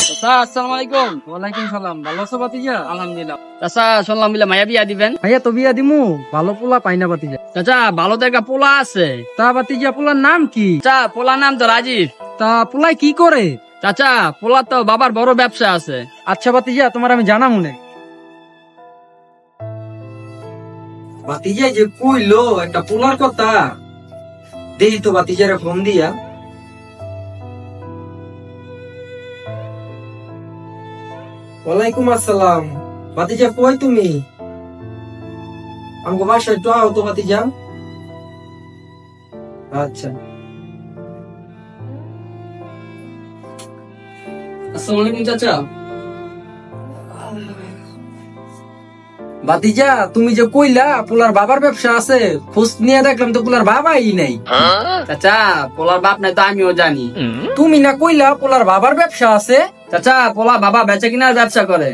চাচা আসসালামু আলাইকুম। ওয়ালাইকুম সালাম। ভালো আছো ভাতিজা? আলহামদুলিল্লাহ। চাচা শুনলাম মিলে মায়া বিয়া দিবেন। ভাইয়া তো বিয়া দিমু, ভালো পোলা পাই না ভাতিজা। চাচা ভালো দেখা পোলা আছে। তা ভাতিজা পোলার নাম কি? চাচা পোলা নাম তো রাজীব। তা পোলাই কি করে? চাচা পোলা তো বাবার বড় ব্যবসা আছে। আচ্ছা ভাতিজা, তোমার আমি জানা মনে। ভাতিজা যে কইলো একটা পোলার কথা, দেখি তো ভাতিজারে ফোন দিয়া। ওয়ালাইকুম আসসালাম। ভাতিজা কই তুমি? আমাকে বাসায় একটু আও তো ভাতিজা। আচ্ছা। আসসালামু আলাইকুম চাচা। ভাতিজা তুমি যে কইলা পোলার বাবার ব্যবসা আছে, খোঁজ নিয়ে দেখলাম তো পোলার বাবাই নাই। চাচা পোলার বাপ নাই তো আমিও জানি। তুমি না কইলা পোলার বাবার ব্যবসা আছে? চাচা পোলা বাবা বেচা কিনার ব্যবসা করে।